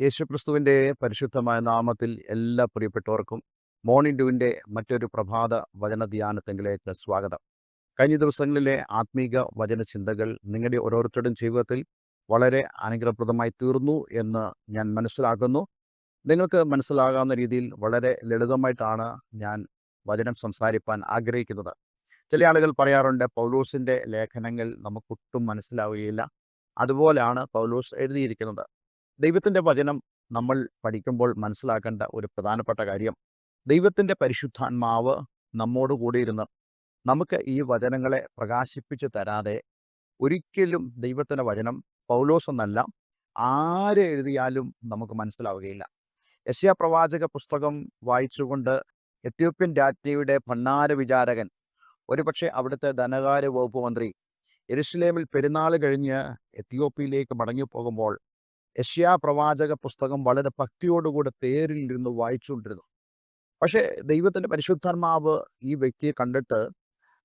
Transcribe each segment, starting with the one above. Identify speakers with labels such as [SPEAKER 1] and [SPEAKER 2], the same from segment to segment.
[SPEAKER 1] യേശുക്രിസ്തുവിൻ്റെ പരിശുദ്ധമായ നാമത്തിൽ എല്ലാ പ്രിയപ്പെട്ടവർക്കും മോർണിംഗ് ഡ്യൂവിൻ്റെ മറ്റൊരു പ്രഭാത വചന ധ്യാനത്തെങ്കിലേക്ക് സ്വാഗതം. കഴിഞ്ഞ ദിവസങ്ങളിലെ ആത്മീക വചന ചിന്തകൾ നിങ്ങളുടെ ഓരോരുത്തരുടെയും ജീവിതത്തിൽ വളരെ അനുഗ്രഹപ്രദമായി തീർന്നു എന്ന് ഞാൻ മനസ്സിലാക്കുന്നു. നിങ്ങൾക്ക് മനസ്സിലാകാവുന്ന രീതിയിൽ വളരെ ലളിതമായിട്ടാണ് ഞാൻ വചനം സംസാരിപ്പാൻ ആഗ്രഹിക്കുന്നത്. ചില ആളുകൾ പറയാറുണ്ട്, പൗലോസിൻ്റെ ലേഖനങ്ങൾ നമുക്കൊട്ടും മനസ്സിലാവുകയില്ല. അതുപോലെയാണ് പൗലോസ് എഴുതിയിരിക്കുന്നത്. ദൈവത്തിൻ്റെ വചനം നമ്മൾ പഠിക്കുമ്പോൾ മനസ്സിലാക്കേണ്ട ഒരു പ്രധാനപ്പെട്ട കാര്യം, ദൈവത്തിൻ്റെ പരിശുദ്ധാത്മാവ് നമ്മോട് കൂടിയിരുന്ന് നമുക്ക് ഈ വചനങ്ങളെ പ്രകാശിപ്പിച്ച് തരാതെ ഒരിക്കലും ദൈവത്തിൻ്റെ വചനം പൗലോസ് എന്നല്ല ആര് എഴുതിയാലും നമുക്ക് മനസ്സിലാവുകയില്ല. യെശയ്യാ പ്രവാചക പുസ്തകം വായിച്ചുകൊണ്ട് എത്യോപ്യൻ രാജ്ഞിയുടെ ഭണ്ഡാര വിചാരകൻ, ഒരുപക്ഷെ അവിടുത്തെ ധനകാര്യ വകുപ്പ് മന്ത്രി, യെരുശലേമിൽ പെരുന്നാൾ കഴിഞ്ഞ് എത്യോപ്യയിലേക്ക് മടങ്ങിപ്പോകുമ്പോൾ യെശയ്യാ പ്രവാചക പുസ്തകം വളരെ ഭക്തിയോടുകൂടെ തേരിൽ ഇരുന്ന് വായിച്ചുകൊണ്ടിരുന്നു. പക്ഷേ ദൈവത്തിൻ്റെ പരിശുദ്ധാത്മാവ് ഈ വ്യക്തിയെ കണ്ടിട്ട്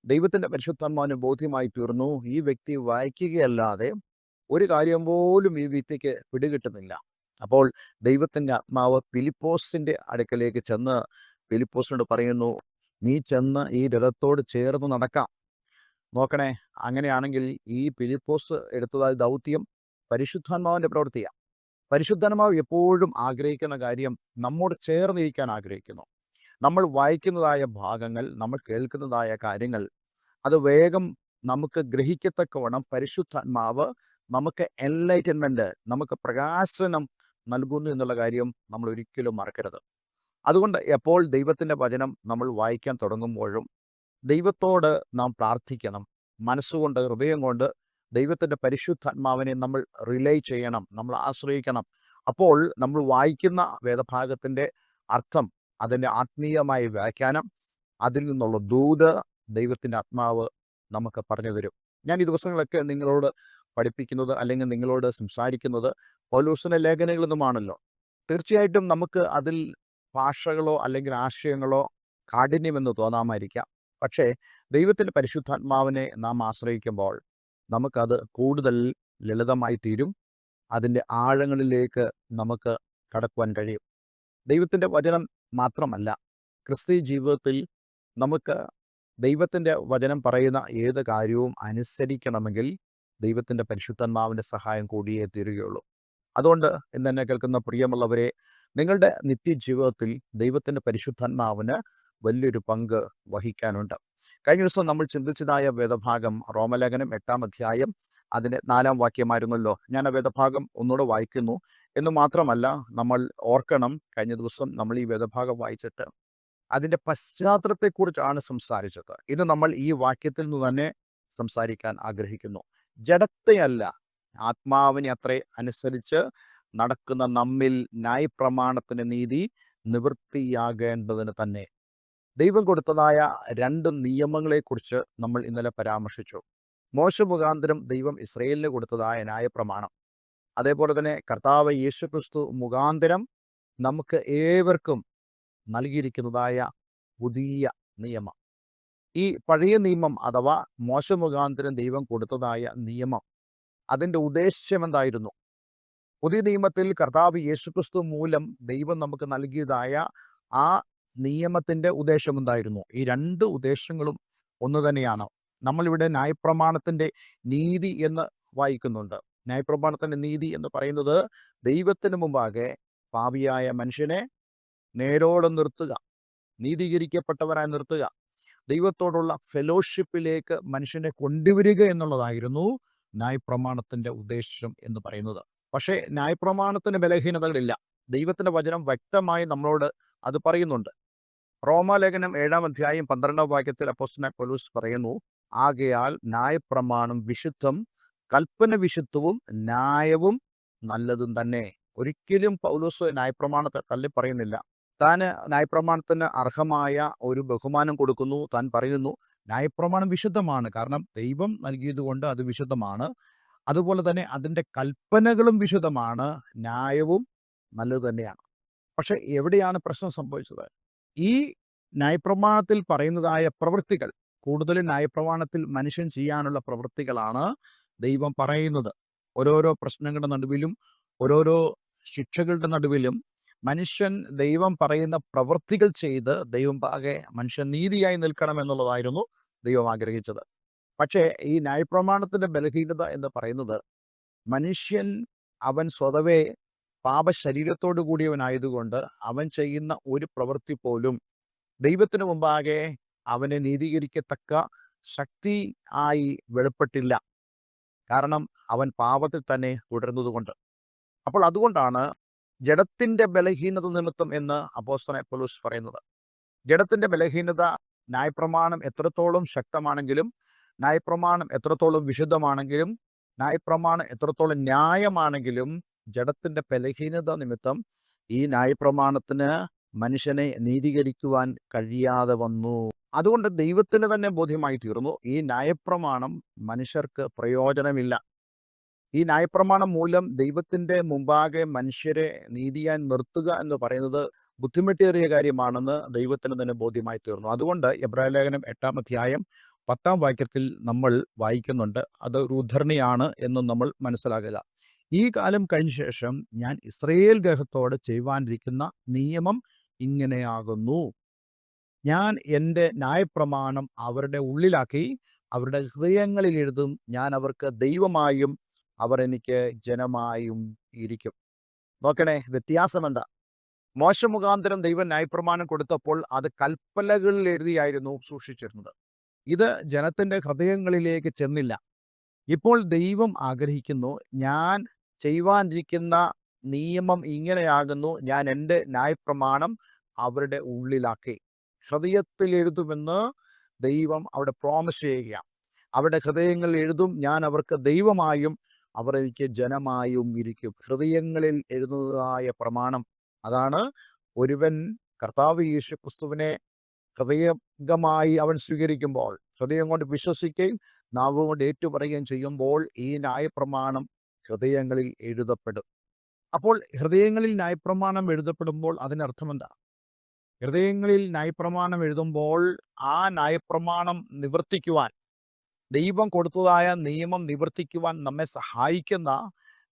[SPEAKER 1] ദൈവത്തിൻ്റെ പരിശുദ്ധാത്മാവിന് ബോധ്യമായി തീർന്നു, ഈ വ്യക്തി വായിക്കുകയല്ലാതെ ഒരു കാര്യം പോലും ഈ വ്യക്തിക്ക് പിടികിട്ടുന്നില്ല. അപ്പോൾ ദൈവത്തിൻ്റെ ആത്മാവ് ഫിലിപ്പോസിൻ്റെ അടുക്കലേക്ക് ചെന്ന് ഫിലിപ്പോസിനോട് പറയുന്നു, നീ ചെന്ന് ഈ രഥത്തോട് ചേർന്ന് നടക്കാം. നോക്കണേ, അങ്ങനെയാണെങ്കിൽ ഈ ഫിലിപ്പോസ് എടുത്തതായ ദൗത്യം പരിശുദ്ധാത്മാവിൻ്റെ പ്രവൃത്തിയാണ്. പരിശുദ്ധാത്മാവ് എപ്പോഴും ആഗ്രഹിക്കുന്ന കാര്യം നമ്മോട് ചേർന്നിരിക്കാൻ ആഗ്രഹിക്കുന്നു. നമ്മൾ വായിക്കുന്നതായ ഭാഗങ്ങൾ, നമ്മൾ കേൾക്കുന്നതായ കാര്യങ്ങൾ, അത് വേഗം നമുക്ക് ഗ്രഹിക്കത്തക്കവണ്ണം പരിശുദ്ധാത്മാവ് നമുക്ക് എൻലൈറ്റൻമെൻറ്റ്, നമുക്ക് പ്രകാശനം നൽകുന്നു എന്നുള്ള കാര്യം നമ്മൾ ഒരിക്കലും മറക്കരുത്. അതുകൊണ്ട് എപ്പോൾ ദൈവത്തിൻ്റെ വചനം നമ്മൾ വായിക്കാൻ തുടങ്ങുമ്പോഴും ദൈവത്തോട് നാം പ്രാർത്ഥിക്കണം. മനസ്സുകൊണ്ട്, ഹൃദയം കൊണ്ട് ദൈവത്തിൻ്റെ പരിശുദ്ധാത്മാവിനെ നമ്മൾ റിലേ ചെയ്യണം, നമ്മൾ ആശ്രയിക്കണം. അപ്പോൾ നമ്മൾ വായിക്കുന്ന വേദഭാഗത്തിൻ്റെ അർത്ഥം, അതിൻ്റെ ആത്മീയമായ വ്യാഖ്യാനം, അതിൽ നിന്നുള്ള ദൂത് ദൈവത്തിൻ്റെ ആത്മാവ് നമുക്ക് പറഞ്ഞു തരും. ഞാൻ ഈ ദിവസങ്ങളൊക്കെ നിങ്ങളോട് പഠിപ്പിക്കുന്നത് അല്ലെങ്കിൽ നിങ്ങളോട് സംസാരിക്കുന്നത് പൗലോസിൻ്റെ ലേഖനങ്ങളിൽ നിന്നുമാണല്ലോ. തീർച്ചയായിട്ടും നമുക്ക് അതിൽ ഭാഷകളോ അല്ലെങ്കിൽ ആശയങ്ങളോ കാഠിന്യമെന്ന് തോന്നാമായിരിക്കാം. പക്ഷേ ദൈവത്തിൻ്റെ പരിശുദ്ധാത്മാവിനെ നാം ആശ്രയിക്കുമ്പോൾ നമുക്കത് കൂടുതൽ ലളിതമായി തീരും. അതിൻ്റെ ആഴങ്ങളിലേക്ക് നമുക്ക് കടക്കുവാൻ കഴിയും. ദൈവത്തിൻ്റെ വചനം മാത്രമല്ല, ക്രിസ്തീയ ജീവിതത്തിൽ നമുക്ക് ദൈവത്തിൻ്റെ വചനം പറയുന്ന ഏത് കാര്യവും അനുസരിക്കണമെങ്കിൽ ദൈവത്തിൻ്റെ പരിശുദ്ധാത്മാവിൻ്റെ സഹായം കൂടിയേ തീരുകയുള്ളൂ. അതുകൊണ്ട് ഇന്ന് എന്നെ കേൾക്കുന്ന പ്രിയമുള്ളവരെ, നിങ്ങളുടെ നിത്യജീവിതത്തിൽ ദൈവത്തിൻ്റെ പരിശുദ്ധാത്മാവിന് വലിയൊരു പങ്ക് വഹിക്കാനുണ്ട്. കഴിഞ്ഞ ദിവസം നമ്മൾ ചിന്തിച്ചതായ വേദഭാഗം റോമലേഖനം 8-ാം അധ്യായം അതിൻ്റെ 4-ാം വാക്യമായിരുന്നല്ലോ. ഞാൻ ആ വേദഭാഗം ഒന്നുകൂടെ വായിക്കുന്നു. എന്ന് മാത്രമല്ല, നമ്മൾ ഓർക്കണം, കഴിഞ്ഞ ദിവസം നമ്മൾ ഈ വേദഭാഗം വായിച്ചിട്ട് അതിൻ്റെ പശ്ചാത്തലത്തെക്കുറിച്ചാണ് സംസാരിച്ചത്. ഇത് നമ്മൾ ഈ വാക്യത്തിൽ നിന്ന് തന്നെ സംസാരിക്കാൻ ആഗ്രഹിക്കുന്നു. ജഡത്തെയല്ല, ആത്മാവിനെ അത്രേ അനുസരിച്ച് നടക്കുന്ന നമ്മിൽ ന്യായപ്രമാണത്തിൻ്റെ നീതി നിവൃത്തിയാകേണ്ടതിന് തന്നെ. ദൈവം കൊടുത്തതായ 2 നിയമങ്ങളെക്കുറിച്ച് നമ്മൾ ഇന്നലെ പരാമർശിച്ചു. മോശെ മുഖാന്തരം ദൈവം ഇസ്രായേലിന് കൊടുത്തതായ ന്യായപ്രമാണം, അതേപോലെ തന്നെ കർത്താവ് യേശുക്രിസ്തു മുഖാന്തരം നമുക്ക് ഏവർക്കും നൽകിയിരിക്കുന്നതായ പുതിയ നിയമം. ഈ പഴയ നിയമം അഥവാ മോശെ മുഖാന്തരം ദൈവം കൊടുത്തതായ നിയമം, അതിൻ്റെ ഉദ്ദേശ്യം എന്തായിരുന്നു? പുതിയ നിയമത്തിൽ കർത്താവ് യേശുക്രിസ്തു മൂലം ദൈവം നമുക്ക് നൽകിയതായ ആ നിയമത്തിൻ്റെ ഉദ്ദേശം എന്തായിരുന്നു? ഈ 2 ഉദ്ദേശങ്ങളും ഒന്ന് തന്നെയാണ്. നമ്മളിവിടെ ന്യായപ്രമാണത്തിൻ്റെ നീതി എന്ന് വായിക്കുന്നുണ്ട്. ന്യായപ്രമാണത്തിൻ്റെ നീതി എന്ന് പറയുന്നത് ദൈവത്തിന് മുമ്പാകെ പാപിയായ മനുഷ്യനെ നേരോടെ നിർത്തുക, നീതീകരിക്കപ്പെട്ടവരായി നിർത്തുക, ദൈവത്തോടുള്ള ഫെലോഷിപ്പിലേക്ക് മനുഷ്യനെ കൊണ്ടുവരിക എന്നുള്ളതായിരുന്നു ന്യായപ്രമാണത്തിൻ്റെ ഉദ്ദേശം എന്ന് പറയുന്നത്. പക്ഷേ ന്യായപ്രമാണത്തിന് ബലഹീനതകളില്ല. ദൈവത്തിൻ്റെ വചനം വ്യക്തമായി നമ്മളോട് അത് പറയുന്നുണ്ട്. റോമാലേഖനം 7-ാം അധ്യായം 12-ാം വാക്യത്തിൽ അപ്പോസ്തലനായ പൗലോസ് പറയുന്നു, ആകയാൽ ന്യായപ്രമാണം വിശുദ്ധം, കൽപ്പന വിശുദ്ധവും ന്യായവും നല്ലതും തന്നെ. ഒരിക്കലും പൗലോസ് ന്യായപ്രമാണത്തെ തള്ളി പറയുന്നില്ല. താൻ ന്യായപ്രമാണത്തിന് അർഹമായ ഒരു ബഹുമാനം കൊടുക്കുന്നു. താൻ പറയുന്നു, ന്യായപ്രമാണം വിശുദ്ധമാണ്, കാരണം ദൈവം നൽകിയതുകൊണ്ട് അത് വിശുദ്ധമാണ്. അതുപോലെ തന്നെ അതിൻ്റെ കൽപ്പനകളും വിശുദ്ധമാണ്, ന്യായവും നല്ലത് തന്നെയാണ്. പക്ഷെ എവിടെയാണ് പ്രശ്നം സംഭവിച്ചത്? ഈ ന്യായപ്രമാണത്തിൽ പറയുന്നതായ പ്രവൃത്തികൾ, കൂടുതലും ന്യായപ്രമാണത്തിൽ മനുഷ്യൻ ചെയ്യാനുള്ള പ്രവൃത്തികളാണ് ദൈവം പറയുന്നത്. ഓരോരോ പ്രശ്നങ്ങളുടെ നടുവിലും ഓരോരോ ശിക്ഷകളുടെ നടുവിലും മനുഷ്യൻ ദൈവം പറയുന്ന പ്രവൃത്തികൾ ചെയ്ത് ദൈവം പാകെ മനുഷ്യൻ നീതിയായി നിൽക്കണം എന്നുള്ളതായിരുന്നു ദൈവം ആഗ്രഹിച്ചത്. പക്ഷേ ഈ ന്യായപ്രമാണത്തിന്റെ ബലഹീനത എന്ന് പറയുന്നത്, മനുഷ്യൻ അവൻ സ്വതവേ പാപശരീരത്തോടു കൂടിയവനായതുകൊണ്ട് അവൻ ചെയ്യുന്ന ഒരു പ്രവൃത്തി പോലും ദൈവത്തിന് മുമ്പാകെ അവനെ നീതീകരിക്കത്തക്ക ശക്തി ആയി വെളിപ്പെട്ടില്ല. കാരണം അവൻ പാപത്തിൽ തന്നെ തുടരുന്നതുകൊണ്ട്. അപ്പോൾ അതുകൊണ്ടാണ് ജഡത്തിന്റെ ബലഹീനത നിമിത്തം എന്ന് അപ്പോസ്തലൻ പൗലോസ് പറയുന്നത്. ജഡത്തിന്റെ ബലഹീനത ന്യായപ്രമാണം എത്രത്തോളം ശക്തമാണെങ്കിലും, ന്യായപ്രമാണം എത്രത്തോളം വിശുദ്ധമാണെങ്കിലും, ന്യായപ്രമാണം എത്രത്തോളം ന്യായമാണെങ്കിലും, ജഡത്തിന്റെ ബലഹീനത നിമിത്തം ഈ ന്യായപ്രമാണത്തിന് മനുഷ്യനെ നീതീകരിക്കുവാൻ കഴിയാതെ വന്നു. അതുകൊണ്ട് ദൈവത്തിന് തന്നെ ബോധ്യമായി തീർന്നു, ഈ ന്യായപ്രമാണം മനുഷ്യർക്ക് പ്രയോജനമില്ല. ഈ ന്യായപ്രമാണം മൂലം ദൈവത്തിന്റെ മുമ്പാകെ മനുഷ്യരെ നീതിയായി നിർത്തുക എന്ന് പറയുന്നത് ബുദ്ധിമുട്ടേറിയ കാര്യമാണെന്ന് ദൈവത്തിന് തന്നെ ബോധ്യമായി തീർന്നു. അതുകൊണ്ട് എബ്രായലേഖനം 8-ാം അധ്യായം 10-ാം വാക്യത്തിൽ നമ്മൾ വായിക്കുന്നുണ്ട്, അത് ഒരു ഉദ്ധരണിയാണ് എന്നും നമ്മൾ മനസ്സിലാക്കുക. ഈ കാലം കഴിഞ്ഞ ശേഷം ഞാൻ ഇസ്രായേൽ ഗൃഹത്തോട് ചെയ്യുവാനിരിക്കുന്ന നിയമം ഇങ്ങനെയാകുന്നു. ഞാൻ എൻ്റെ ന്യായപ്രമാണം അവരുടെ ഉള്ളിലാക്കി അവരുടെ ഹൃദയങ്ങളിൽ എഴുതും. ഞാൻ അവർക്ക് ദൈവമായും അവർ എനിക്ക് ജനമായും ഇരിക്കും. നോക്കണേ, വ്യത്യാസം എന്താ? മോശ മുഖാന്തരം ദൈവം ന്യായപ്രമാണം കൊടുത്തപ്പോൾ അത് കൽപ്പലകളിൽ എഴുതിയായിരുന്നു സൂക്ഷിച്ചിരുന്നത്. ഇത് ജനത്തിന്റെ ഹൃദയങ്ങളിലേക്ക് ചെന്നില്ല. ഇപ്പോൾ ദൈവം ആഗ്രഹിക്കുന്നു, ഞാൻ ചെയ്യുവാനിരിക്കുന്ന നിയമം ഇങ്ങനെയാകുന്നു, ഞാൻ എൻ്റെ ന്യായപ്രമാണം അവരുടെ ഉള്ളിലാക്കി ഹൃദയത്തിൽ എഴുതുമെന്ന് ദൈവം അവിടെ പ്രോമിസ് ചെയ്യുകയാണ്. അവരുടെ ഹൃദയങ്ങളിൽ എഴുതും, ഞാൻ അവർക്ക് ദൈവമായും അവർ എനിക്ക് ജനമായും ഇരിക്കും. ഹൃദയങ്ങളിൽ എഴുതുന്നതായ പ്രമാണം, അതാണ് ഒരുവൻ കർത്താവ് യേശു ക്രിസ്തുവിനെ ഹൃദയംഗമായി അവൻ സ്വീകരിക്കുമ്പോൾ, ഹൃദയം കൊണ്ട് വിശ്വസിക്കുകയും നാവ് കൊണ്ട് ഏറ്റുപറയുകയും ചെയ്യുമ്പോൾ ഈ ന്യായപ്രമാണം ഹൃദയങ്ങളിൽ എഴുതപ്പെടും. അപ്പോൾ ഹൃദയങ്ങളിൽ ന്യായപ്രമാണം എഴുതപ്പെടുമ്പോൾ അതിനർത്ഥം എന്താ? ഹൃദയങ്ങളിൽ ന്യായപ്രമാണം എഴുതുമ്പോൾ ആ ന്യായപ്രമാണം നിവർത്തിക്കുവാൻ, ദൈവം കൊടുത്തതായ നിയമം നിവർത്തിക്കുവാൻ നമ്മെ സഹായിക്കുന്ന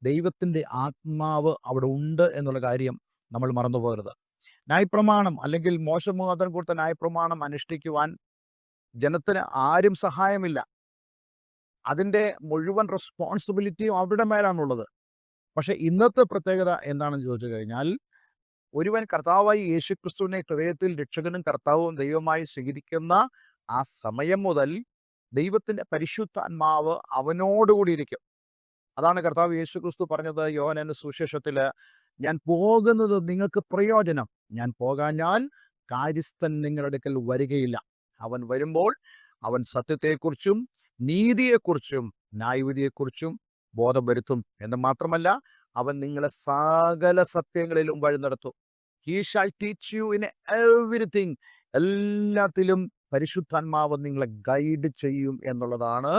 [SPEAKER 1] ദൈവത്തിൻ്റെ ആത്മാവ് അവിടെ ഉണ്ട് എന്നുള്ള കാര്യം നമ്മൾ മറന്നുപോകരുത്. ന്യായപ്രമാണം അല്ലെങ്കിൽ മോശ മുഖാന്തരം കൊടുത്ത ന്യായപ്രമാണം അനുഷ്ഠിക്കുവാൻ ജനത്തിന് ആരും സഹായമില്ല. അതിൻ്റെ മുഴുവൻ റെസ്പോൺസിബിലിറ്റിയും അവരുടെ മേലാണുള്ളത്. പക്ഷെ ഇന്നത്തെ പ്രത്യേകത എന്താണെന്ന് ചോദിച്ചു കഴിഞ്ഞാൽ, ഒരുവൻ കർത്താവായി യേശു ക്രിസ്തുവിനെ ഹൃദയത്തിൽ രക്ഷകനും കർത്താവും ദൈവമായി സ്വീകരിക്കുന്ന ആ സമയം മുതൽ ദൈവത്തിൻ്റെ പരിശുദ്ധാത്മാവ് അവനോടുകൂടി ഇരിക്കും. അതാണ് കർത്താവ് യേശു ക്രിസ്തു പറഞ്ഞത് യോഹന്നാന്റെ സുവിശേഷത്തിൽ, ഞാൻ പോകുന്നത് നിങ്ങൾക്ക് പ്രയോജനം, ഞാൻ പോകാഞ്ഞാൽ കാര്യസ്ഥൻ നിങ്ങളുടെ അടുക്കൽ വരികയില്ല. അവൻ വരുമ്പോൾ അവൻ സത്യത്തെക്കുറിച്ചും നീതിയെക്കുറിച്ചും ന്യായവിധിയെക്കുറിച്ചും ബോധം വരുത്തും എന്ന് മാത്രമല്ല, അവൻ നിങ്ങളെ സകല സത്യങ്ങളിലും വഴി നടത്തും. He shall teach you in everything. എല്ലാത്തിലും പരിശുദ്ധാത്മാവ് നിങ്ങളെ ഗൈഡ് ചെയ്യും എന്നുള്ളതാണ്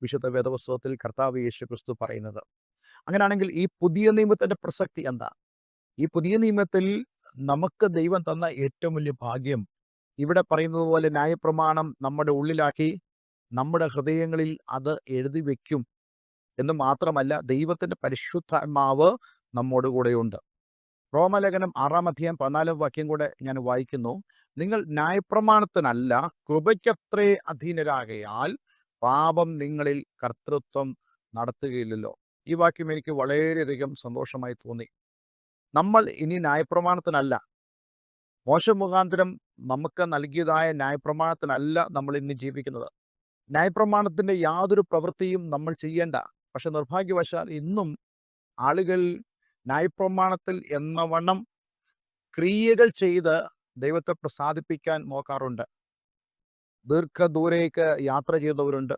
[SPEAKER 1] വിശുദ്ധ വേദപുസ്തകത്തിൽ കർത്താവ് യേശു ക്രിസ്തു പറയുന്നത്. അങ്ങനെയാണെങ്കിൽ ഈ പുതിയ നിയമത്തിന്റെ പ്രസക്തി എന്താ? ഈ പുതിയ നിയമത്തിൽ നമുക്ക് ദൈവം തന്ന ഏറ്റവും വലിയ ഭാഗ്യം, ഇവിടെ പറയുന്നത് പോലെ ന്യായപ്രമാണം നമ്മുടെ ഉള്ളിലാക്കി നമ്മുടെ ഹൃദയങ്ങളിൽ അത് എഴുതി വയ്ക്കും എന്ന് മാത്രമല്ല, ദൈവത്തിൻ്റെ പരിശുദ്ധാത്മാവ് നമ്മോട് കൂടെയുണ്ട്. റോമലേഖനം 6-ാം അധ്യായം 14-ാം വാക്യം കൂടെ ഞാൻ വായിക്കുന്നു, നിങ്ങൾ ന്യായപ്രമാണത്തിനല്ല കൃപയ്ക്കത്രേ അധീനരാകയാൽ പാപം നിങ്ങളിൽ കർത്തൃത്വം നടത്തുകയില്ലല്ലോ. ഈ വാക്യം എനിക്ക് വളരെയധികം സന്തോഷമായി തോന്നി. നമ്മൾ ഇനി ന്യായപ്രമാണത്തിനല്ല, മോശ മുഖാന്തരം നമുക്ക് നൽകിയതായ ന്യായപ്രമാണത്തിനല്ല നമ്മൾ ഇനി ജീവിക്കുന്നത്. ന്യായപ്രമാണത്തിൻ്റെ യാതൊരു പ്രവൃത്തിയും നമ്മൾ ചെയ്യേണ്ട. പക്ഷെ നിർഭാഗ്യവശാൽ ഇന്നും ആളുകൾ ന്യായപ്രമാണത്തിൽ എന്നവണ്ണം ക്രിയകൾ ചെയ്ത് ദൈവത്തെ പ്രസാദിപ്പിക്കാൻ നോക്കാറുണ്ട്. ദീർഘദൂരേക്ക് യാത്ര ചെയ്തവരുണ്ട്,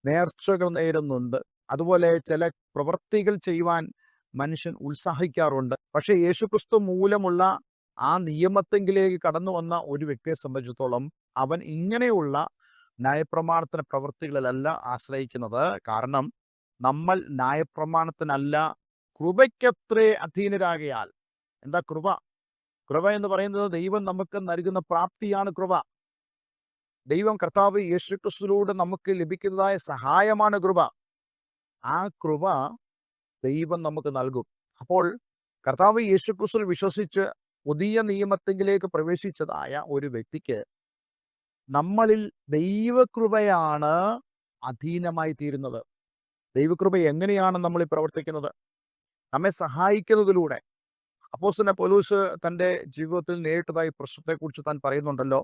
[SPEAKER 1] നേർച്ചകൾ നേരുന്നുണ്ട്, അതുപോലെ ചില പ്രവൃത്തികൾ ചെയ്യുവാൻ മനുഷ്യൻ ഉത്സാഹിക്കാറുണ്ട്. പക്ഷേ യേശുക്രിസ്തു മൂലമുള്ള ആ നിയമത്തെങ്കിലേക്ക് കടന്നു വന്ന ഒരു വ്യക്തിയെ സംബന്ധിച്ചിടത്തോളം അവൻ ഇങ്ങനെയുള്ള ന്യായപ്രമാണത്തിൻ്റെ പ്രവൃത്തികളിലല്ല ആശ്രയിക്കുന്നത്. കാരണം നമ്മൾ ന്യായപ്രമാണത്തിനല്ല കൃപയ്ക്കത്രേ അധീനരാകയാൽ. എന്താ കൃപ? കൃപ എന്ന് പറയുന്നത് ദൈവം നമുക്ക് നൽകുന്ന പ്രാപ്തിയാണ് കൃപ. ദൈവം കർത്താവ് യേശുക്രിസ്തുവിലൂടെ നമുക്ക് ലഭിക്കുന്നതായ സഹായമാണ് കൃപ. ആ കൃപ ദൈവം നമുക്ക് നൽകും. അപ്പോൾ കർത്താവ് യേശുക്രിസ്തുവിൽ വിശ്വസിച്ച് പുതിയ നിയമത്തിലേക്ക് പ്രവേശിച്ചതായ ഒരു വ്യക്തിക്ക് നമ്മളിൽ ദൈവകൃപയാണ് അധീനമായി തീരുന്നത്. ദൈവകൃപ എങ്ങനെയാണ് നമ്മളിൽ പ്രവർത്തിക്കുന്നത്? നമ്മെ സഹായിക്കുന്നതിലൂടെ. അപ്പോസ്തലനായ പൗലോസ് തൻ്റെ ജീവിതത്തിൽ നേരിട്ടതായ പ്രശ്നത്തെക്കുറിച്ച് താൻ പറയുന്നുണ്ടല്ലോ,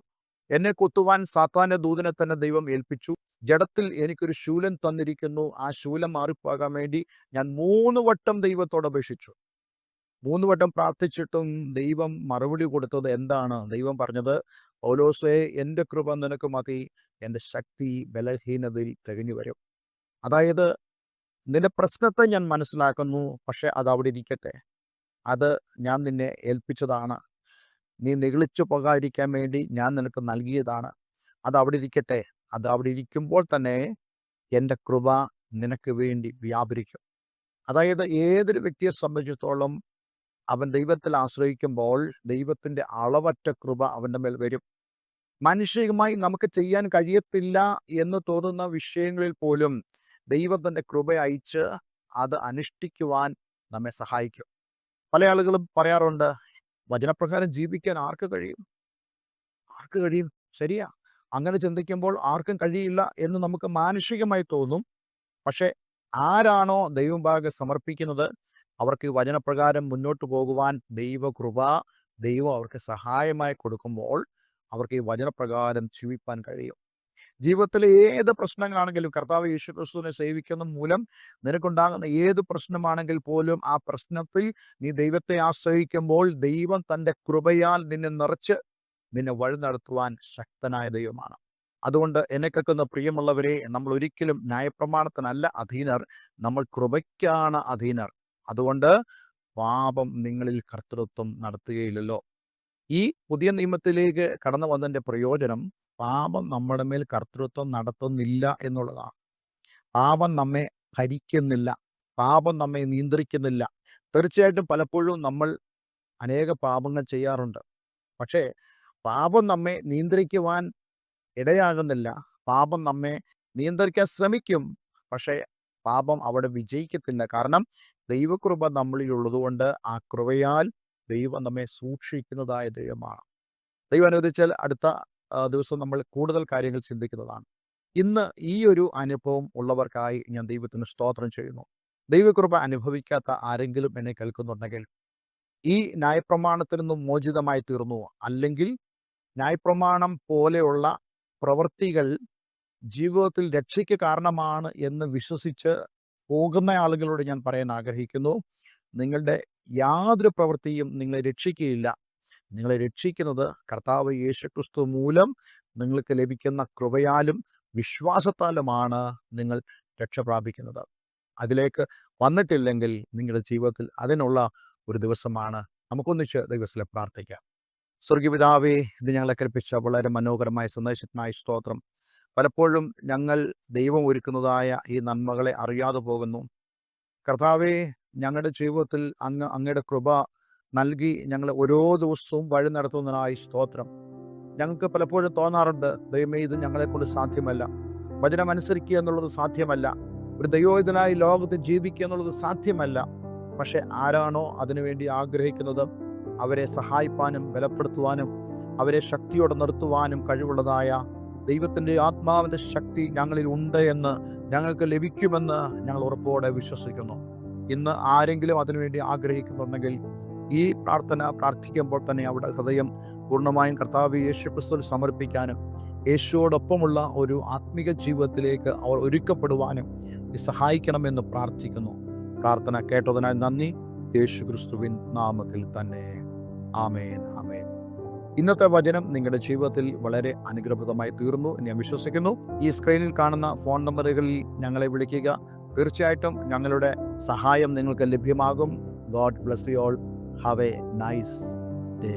[SPEAKER 1] എന്നെ കുത്തുവാൻ സാത്താന്റെ ദൂതനെ തന്നെ ദൈവം ഏൽപ്പിച്ചു. ജഡത്തിൽ എനിക്കൊരു ശൂലം തന്നിരിക്കുന്നു. ആ ശൂലം മാറിപ്പോകാൻ വേണ്ടി ഞാൻ 3 വട്ടം ദൈവത്തോട് അപേക്ഷിച്ചു. 3 വട്ടം പ്രാർത്ഥിച്ചിട്ടും ദൈവം മറുപടി കൊടുത്തത് എന്താണ്? ദൈവം പറഞ്ഞത്, പൗലോസേ, എൻ്റെ കൃപ നിനക്ക് മതി, എൻ്റെ ശക്തി ബലഹീനതയിൽ തികഞ്ഞു വരും. അതായത്, നിന്റെ പ്രശ്നത്തെ ഞാൻ മനസ്സിലാക്കുന്നു, പക്ഷെ അത് അവിടെ ഇരിക്കട്ടെ. അത് ഞാൻ നിന്നെ ഏൽപ്പിച്ചതാണ്. നീ നിഗളിച്ചു പോകാതിരിക്കാൻ വേണ്ടി ഞാൻ നിനക്ക് നൽകിയതാണ്. അത് അവിടെ ഇരിക്കട്ടെ. അത് അവിടെ ഇരിക്കുമ്പോൾ തന്നെ എൻ്റെ കൃപ നിനക്ക് വേണ്ടി വ്യാപരിക്കും. അതായത്, ഏതൊരു വ്യക്തിയെ സംബന്ധിച്ചിടത്തോളം അവൻ ദൈവത്തിൽ ആശ്രയിക്കുമ്പോൾ ദൈവത്തിൻ്റെ അളവറ്റ കൃപ അവൻ്റെ മേൽ വരും. മാനുഷികമായി നമുക്ക് ചെയ്യാൻ കഴിയത്തില്ല എന്ന് തോന്നുന്ന വിഷയങ്ങളിൽ പോലും ദൈവം തൻ്റെ കൃപ അയച്ച് അത് അനുഷ്ഠിക്കുവാൻ നമ്മെ സഹായിക്കും. പല ആളുകളും പറയാറുണ്ട്, വചനപ്രകാരം ജീവിക്കാൻ ആർക്ക് കഴിയും? ആർക്ക് കഴിയും? ശരിയാ, അങ്ങനെ ചിന്തിക്കുമ്പോൾ ആർക്കും കഴിയില്ല എന്ന് നമുക്ക് മാനുഷികമായി തോന്നും. പക്ഷെ ആരാണോ ദൈവമുമ്പാകെ സമർപ്പിക്കുന്നത്, അവർക്ക് ഈ വചനപ്രകാരം മുന്നോട്ട് പോകുവാൻ ദൈവകൃപ ദൈവം അവർക്ക് സഹായമായി കൊടുക്കുമ്പോൾ അവർക്ക് ഈ വചനപ്രകാരം ജീവിപ്പാൻ കഴിയും. ജീവിതത്തിലെ ഏത് പ്രശ്നങ്ങളാണെങ്കിലും കർത്താവ് യേശുക്രിസ്തുവിനെ സേവിക്കുന്ന മൂലം നിനക്കുണ്ടാകുന്ന ഏത് പ്രശ്നമാണെങ്കിൽ പോലും ആ പ്രശ്നത്തിൽ നീ ദൈവത്തെ ആശ്രയിക്കുമ്പോൾ ദൈവം തൻ്റെ കൃപയാൽ നിന്നെ നിറച്ച് നിന്നെ വഴി നടത്തുവാൻ ശക്തനായ ദൈവമാണ്. അതുകൊണ്ട് എന്നെ കേൾക്കുന്ന പ്രിയമുള്ളവരെ, നമ്മൾ ഒരിക്കലും ന്യായപ്രമാണത്തിനല്ല അധീനർ, നമ്മൾ കൃപയ്ക്കാണ് അധീനർ. അതുകൊണ്ട് പാപം നിങ്ങളിൽ കർത്തൃത്വം നടത്തുകയില്ലല്ലോ. ഈ പുതിയ നിയമത്തിലേക്ക് കടന്നു വന്നതിൻ്റെ പ്രയോജനം പാപം നമ്മുടെ മേൽ കർത്തൃത്വം നടത്തുന്നില്ല എന്നുള്ളതാണ്. പാപം നമ്മെ ഭരിക്കുന്നില്ല, പാപം നമ്മെ നിയന്ത്രിക്കുന്നില്ല. തീർച്ചയായിട്ടും പലപ്പോഴും നമ്മൾ അനേക പാപങ്ങൾ ചെയ്യാറുണ്ട്. പക്ഷേ പാപം നമ്മെ നിയന്ത്രിക്കുവാൻ ഇടയാകുന്നില്ല. പാപം നമ്മെ നിയന്ത്രിക്കാൻ ശ്രമിക്കും, പക്ഷേ പാപം അവിടെ വിജയിക്കത്തില്ല. കാരണം ദൈവകൃപ നമ്മളിൽ ഉള്ളതുകൊണ്ട് ആ കൃപയാൽ ദൈവം നമ്മെ സൂക്ഷിക്കുന്നതായ ദൈവമാണ്. ദൈവം അനുവദിച്ചാൽ അടുത്ത ദിവസം നമ്മൾ കൂടുതൽ കാര്യങ്ങൾ ചിന്തിക്കുന്നതാണ്. ഇന്ന് ഈ ഒരു അനുഭവം ഉള്ളവർക്കായി ഞാൻ ദൈവത്തിന് സ്തോത്രം ചെയ്യുന്നു. ദൈവകൃപ അനുഭവിക്കാത്ത ആരെങ്കിലും എന്നെ കേൾക്കുന്നുണ്ടെങ്കിൽ ഈ ന്യായപ്രമാണത്തിൽ നിന്നും മോചിതമായി തീർന്നു, അല്ലെങ്കിൽ ന്യായപ്രമാണം പോലെയുള്ള പ്രവൃത്തികൾ ജീവിതത്തിൽ രക്ഷയ്ക്ക് കാരണമാണ് എന്ന് വിശ്വസിച്ച് പോകുന്ന ആളുകളോട് ഞാൻ പറയാൻ ആഗ്രഹിക്കുന്നു, നിങ്ങളുടെ യാതൊരു പ്രവൃത്തിയും നിങ്ങളെ രക്ഷിക്കുകയില്ല. നിങ്ങളെ രക്ഷിക്കുന്നത് കർത്താവ് യേശുക്രിസ്തു മൂലം നിങ്ങൾക്ക് ലഭിക്കുന്ന കൃപയാലും വിശ്വാസത്താലുമാണ് നിങ്ങൾ രക്ഷ പ്രാപിക്കുന്നത്. അതിലേക്ക് വന്നിട്ടില്ലെങ്കിൽ നിങ്ങളുടെ ജീവിതത്തിൽ അതിനുള്ള ഒരു ദിവസമാണ്. നമുക്കൊന്നിച്ച് ദൈവത്തിലെ പ്രാർത്ഥിക്കാം. സ്വർഗീയപിതാവേ, ഇത് ഞങ്ങളെ കൽപ്പിച്ച വളരെ മനോഹരമായ സന്ദേശത്തിനായി സ്തോത്രം. പലപ്പോഴും ഞങ്ങൾ ദൈവം ഒരുക്കുന്നതായ ഈ നന്മകളെ അറിയാതെ പോകുന്നു. കർത്താവേ, ഞങ്ങളുടെ ജീവിതത്തിൽ അങ്ങയുടെ കൃപ നൽകി ഞങ്ങളെ ഓരോ ദിവസവും വഴി നടത്തുന്നതിനായി സ്തോത്രം. ഞങ്ങൾക്ക് പലപ്പോഴും തോന്നാറുണ്ട്, ദൈവമേ, ഇത് ഞങ്ങളെക്കൊണ്ട് സാധ്യമല്ല, വചനം അനുസരിക്കുക എന്നുള്ളത് സാധ്യമല്ല, ഒരു ദൈവോഹിതനായി ലോകത്ത് ജീവിക്കുക എന്നുള്ളത് സാധ്യമല്ല. പക്ഷെ ആരാണോ അതിനുവേണ്ടി ആഗ്രഹിക്കുന്നത് അവരെ സഹായിപ്പാനും ബലപ്പെടുത്തുവാനും അവരെ ശക്തിയോടെ നിർത്തുവാനും കഴിവുള്ളതായ ദൈവത്തിൻ്റെ ആത്മാവിൻ്റെ ശക്തി ഞങ്ങളിൽ ഉണ്ട് എന്ന് ഞങ്ങൾക്ക് ലഭിക്കുമെന്ന് ഞങ്ങൾ ഉറപ്പോടെ വിശ്വസിക്കുന്നു. ഇന്ന് ആരെങ്കിലും അതിനുവേണ്ടി ആഗ്രഹിക്കുന്നുണ്ടെങ്കിൽ ഈ പ്രാർത്ഥിക്കുമ്പോൾ തന്നെ അവിടെ ഹൃദയം പൂർണ്ണമായും കർത്താവ് യേശുക്രിസ്തുവിൽ സമർപ്പിക്കാനും യേശുവോടൊപ്പമുള്ള ഒരു ആത്മീക ജീവിതത്തിലേക്ക് അവർ ഒരുക്കപ്പെടുവാനും സഹായിക്കണമെന്ന് പ്രാർത്ഥിക്കുന്നു. പ്രാർത്ഥന കേട്ടതിനായി നന്ദി. യേശുക്രിസ്തുവിൻ നാമത്തിൽ തന്നെ. ആമേൻ, ആമേൻ. ഇന്നത്തെ വചനം നിങ്ങളുടെ ജീവിതത്തിൽ വളരെ അനുഗ്രഹപ്രദമായി തീർന്നു എന്ന് ഞാൻ വിശ്വസിക്കുന്നു. ഈ സ്ക്രീനിൽ കാണുന്ന ഫോൺ നമ്പറുകളിൽ ഞങ്ങളെ വിളിക്കുക. തീർച്ചയായിട്ടും ഞങ്ങളുടെ സഹായം നിങ്ങൾക്ക് ലഭ്യമാകും. God bless you all. Have A nice day.